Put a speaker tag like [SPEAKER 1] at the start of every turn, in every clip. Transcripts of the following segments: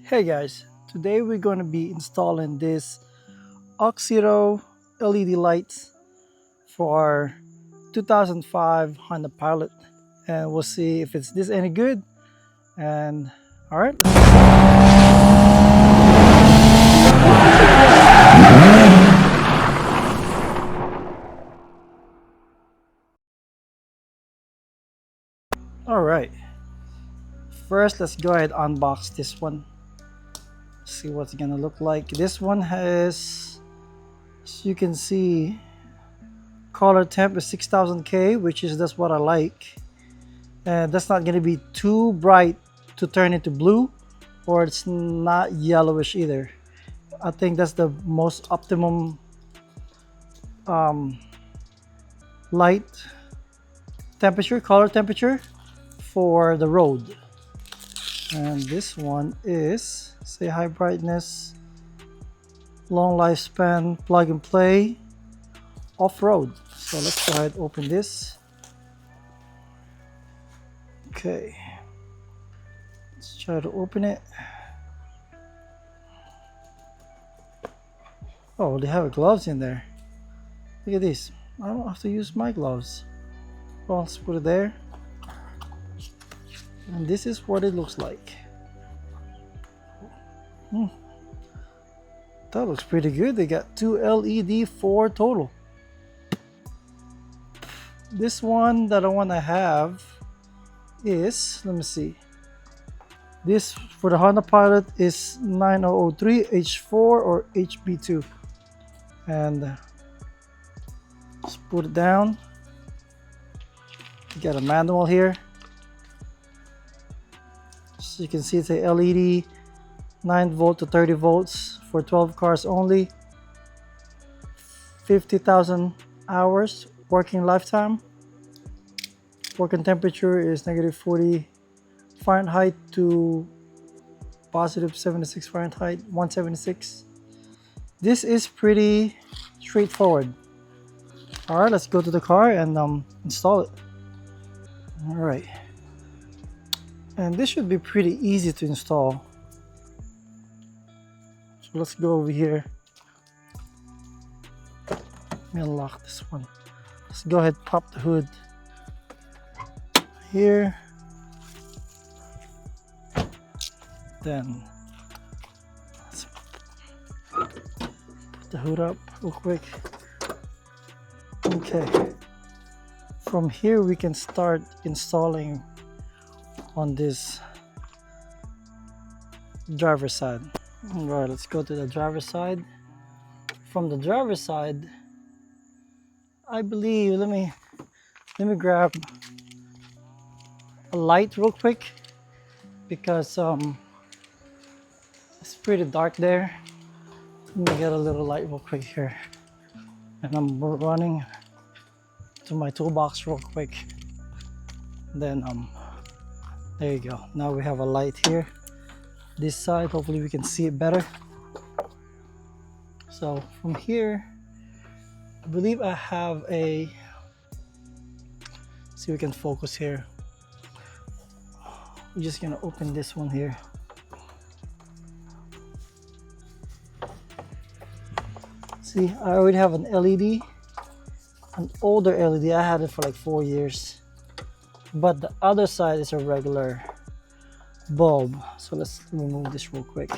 [SPEAKER 1] Hey guys, today we're going to be installing this Auxito LED lights for 2005 Honda Pilot, and we'll see if it's this any good. And all right, all right. First, let's go ahead and unbox this one. See what's gonna look like. This one has, as you can see, color temp is 6000K, which is that's what I like. And that's not gonna be too bright to turn into blue, or it's not yellowish either. I think that's the most optimum light temperature, color temperature for the road. And this one is, say, high brightness, long lifespan, plug and play, off-road. So let's go ahead and open this. Okay, let's try to open it. Oh, they have gloves in there. Look at this. I don't have to use my gloves. Well, let's put it there. And this is what it looks like. That looks pretty good. They got 2 LED, 4 total. This one that I want to have is, let me see. This for the Honda Pilot is 9003 H4 or HB2. And just put it down. You got a manual here. So you can see it's a LED 9 volt to 30 volts for 12 cars only. 50,000 hours working lifetime. Working temperature is -40 Fahrenheit to +76 Fahrenheit, 176. This is pretty straightforward. All right, let's go to the car and install it. All right. And this should be pretty easy to install. So let's go over here. Let me unlock this one. Let's go ahead and pop the hood here. Then let's put the hood up real quick. Okay. From here we can start installing on this driver's side. All right, let's go to the driver's side. From the driver's side, I believe, let me grab a light real quick, because it's pretty dark there. Let me get a little light real quick here, and I'm running to my toolbox real quick. Then there you go. Now we have a light here. This side, hopefully we can see it better. So from here, I believe I have a, see if we can focus here. I'm just gonna open this one here. See, I already have an LED, an older LED. I had it for like 4 years. But the other side is a regular bulb. So let's remove this real quick.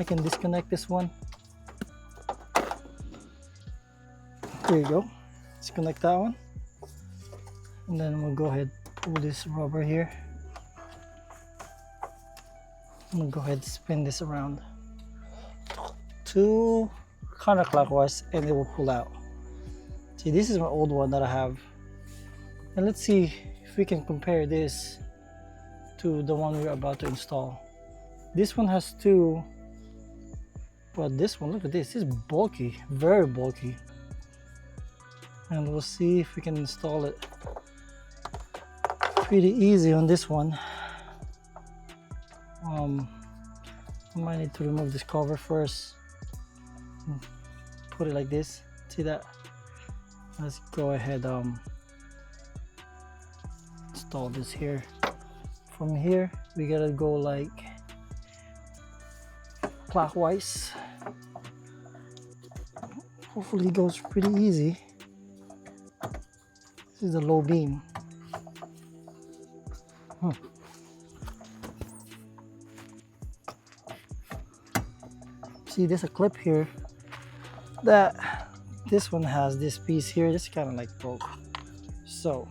[SPEAKER 1] I can disconnect this one. There you go. Disconnect that one. And then we'll go ahead and pull this rubber here. I'm gonna go ahead and spin this around to counterclockwise, and it will pull out. See, this is my old one that I have. And let's see if we can compare this to the one we're about to install. This one has 2, but this one, look at this, it's bulky, very bulky. And we'll see if we can install it pretty easy on this one. I might need to remove this cover first. Put it like this, see that? Let's go ahead install this here. From here we gotta go like clockwise. Hopefully it goes pretty easy. This is a low beam. See, there's a clip here that this one has this piece here. This kind of like broke. So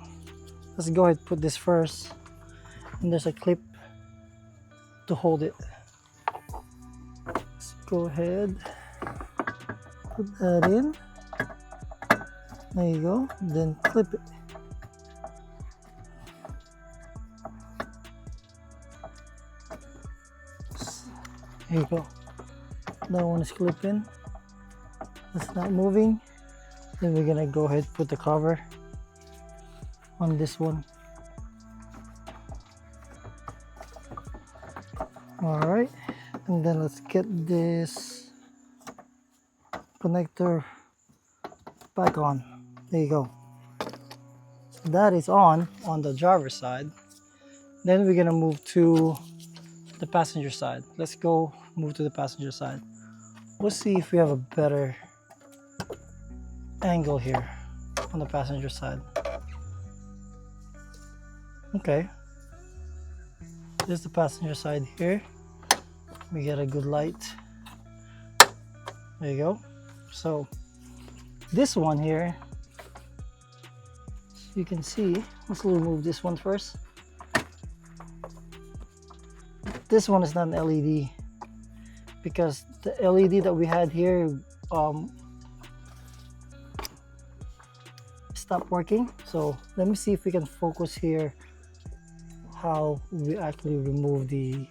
[SPEAKER 1] let's go ahead and put this first. And there's a clip to hold it. Let's go ahead, put that in. There you go. Then clip it. There you go. That one is clipping. It's not moving. Then we're gonna go ahead and put the cover on this one. Alright, and then let's get this connector back on. There you go. So that is on the driver's side. Then we're gonna move to the passenger side. Let's go move to the passenger side. Let's see if we have a better angle here on the passenger side. Okay, there's the passenger side here. We get a good light. There you go. So this one here, as you can see, let's remove this one first. This one is not an LED because the LED that we had here stopped working. So let me see if we can focus here how we actually remove the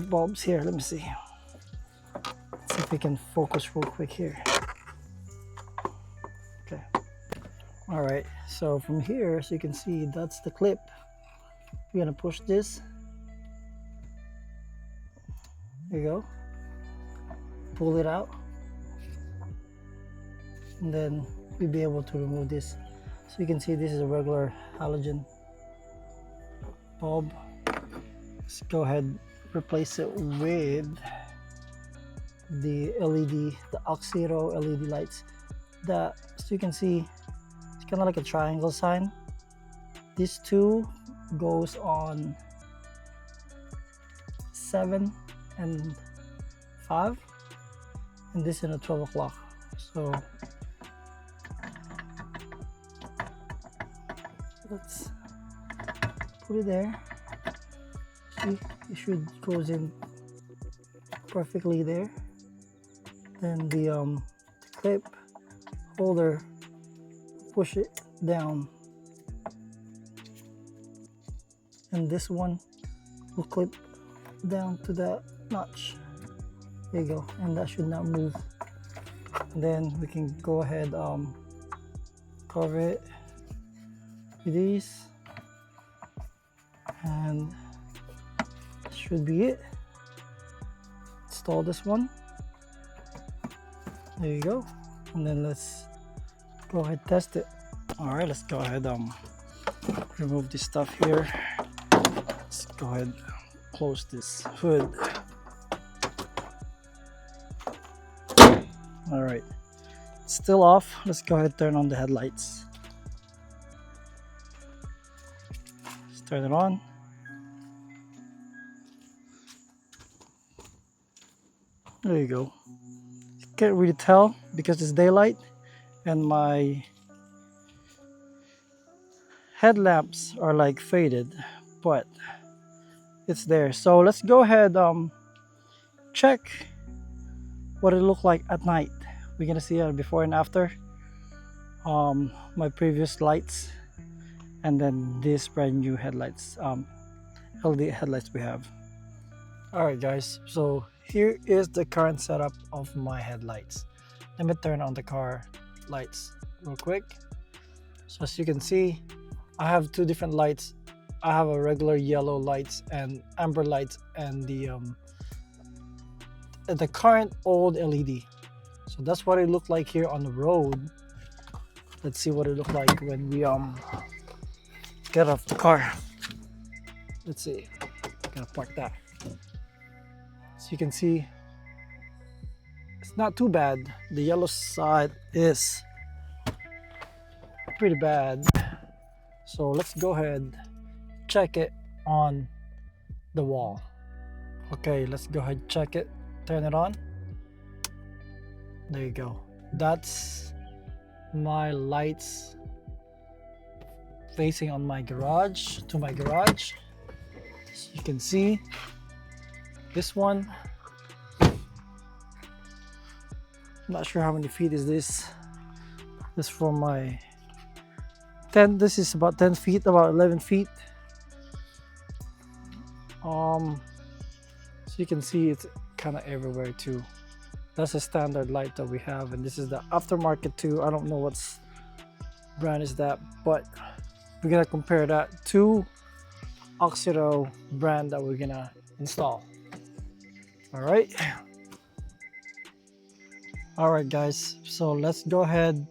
[SPEAKER 1] bulbs here. Let me see. Let's see if we can focus real quick here. Okay. All right. So from here, as you can see, that's the clip. We're gonna push this. There you go. Pull it out. And then we'll be able to remove this. So you can see this is a regular halogen bulb. Let's go ahead, replace it with the LED, the Auxito LED lights. That, as you can see, it's kind of like a triangle sign. These two goes on 7 and 5, and this in a 12 o'clock. So let's put it there. See, it should goes in perfectly there. Then the clip holder, push it down, and this one will clip down to that notch. There you go, and that should not move. And then we can go ahead cover it with these, and that should be it. Install this one. There you go, and then let's go ahead test it. All right, let's go ahead remove this stuff here. Let's go ahead close this hood. All right, it's still off. Let's go ahead turn on the headlights. Let's turn it on. There you go. You can't really tell because it's daylight and my headlamps are like faded, but it's there. So let's go ahead check what it looked like at night. We're gonna see a before and after my previous lights, and then this brand new headlights, LED headlights we have. All right guys, so here is the current setup of my headlights. Let me turn on the car lights real quick. So as you can see, I have two different lights. I have a regular yellow lights and amber lights, and the current old LED. So that's what it looked like here on the road. Let's see what it looked like when we get off the car. Let's see, gonna park that. So you can see it's not too bad. The yellow side is pretty bad. So let's go ahead, check it on the wall. Okay, let's go ahead, check it, turn it on. There you go. That's my lights facing on my garage, to my garage. So you can see this one. I'm not sure how many feet is this. This from my 10. This is about 10 feet, about 11 feet. So you can see it's kind of everywhere too. That's a standard light that we have, and this is the aftermarket too. I don't know what's brand is that, but we're gonna compare that to Auxito brand that we're gonna install. All right guys, so let's go ahead,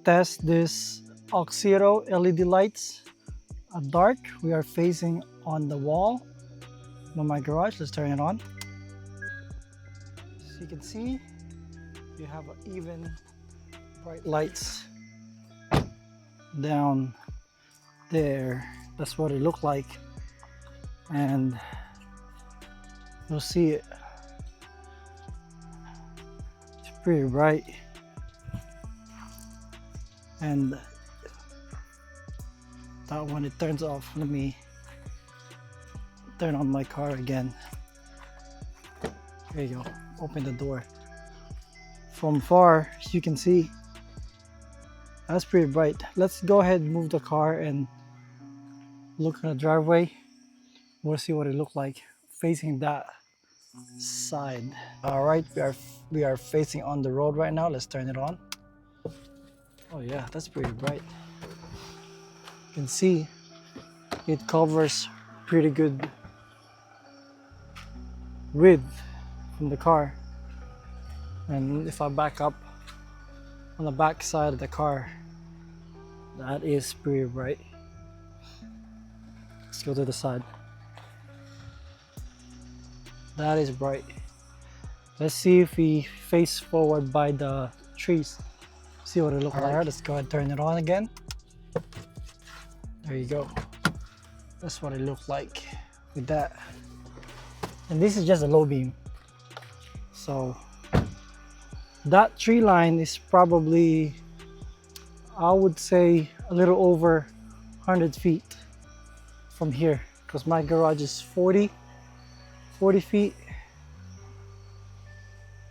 [SPEAKER 1] test this Auxito LED lights at dark. We are facing on the wall of my garage. Let's turn it on. So you can see you have even bright lights down there. That's what it looked like, and you'll see it. It's pretty bright, and that one, it turns off. Let me turn on my car again. There you go. Open the door. From far, as you can see, that's pretty bright. Let's go ahead and move the car and look in the driveway. We'll see what it looked like facing that side. All right, we are facing on the road right now. Let's turn it on. Oh yeah, that's pretty bright. You can see it covers pretty good width from the car. And if I back up on the back side of the car, that is pretty bright. Let's go to the side. That is bright. Let's see if we face forward by the trees. See what it looks like. Alright, let's go ahead and turn it on again. There you go. That's what it looked like with that. And this is just a low beam. So that tree line is probably, I would say, a little over 100 feet from here, because my garage is 40 feet.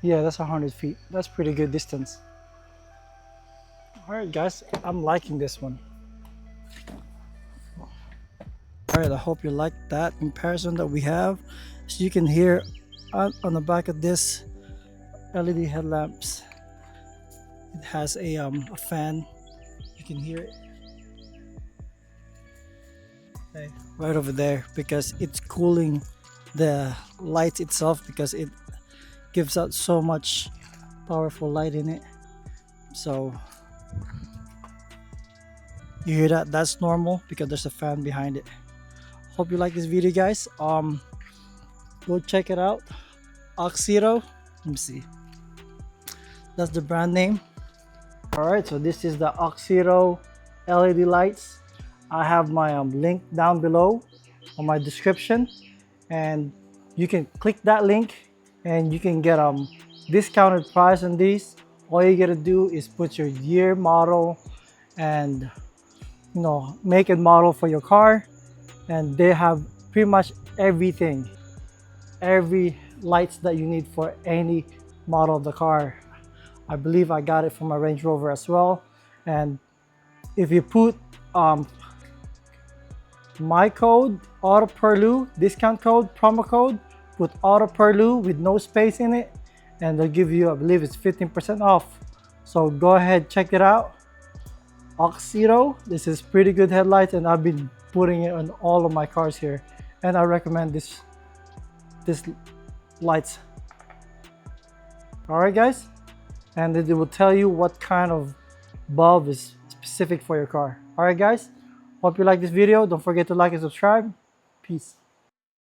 [SPEAKER 1] Yeah, that's 100 feet. That's pretty good distance. All right, guys, I'm liking this one. All right, I hope you like that comparison that we have. So you can hear on the back of this LED headlamps, it has a fan. You can hear it. Okay, right over there, because it's cooling the light itself, because it gives out so much powerful light in it. So you hear that? That's normal because there's a fan behind it. Hope you like this video, guys. Go check it out. Auxito. Let me see. That's the brand name. All right, so this is the Auxito LED lights. I have my link down below on my description, and you can click that link and you can get discounted price on these. All you gotta do is put your year, model, and make and model for your car, and they have pretty much everything, every lights that you need for any model of the car. I believe I got it from my Range Rover as well. And if you put my code, AutoPurlieu, discount code, promo code, put AutoPurlieu with no space in it, and they'll give you, I believe it's 15% off. So go ahead, check it out. Auxito, this is pretty good headlights, and I've been putting it on all of my cars here, and I recommend this lights. All right, guys, and it will tell you what kind of bulb is specific for your car. All right, guys, hope you like this video. Don't forget to like and subscribe. Peace.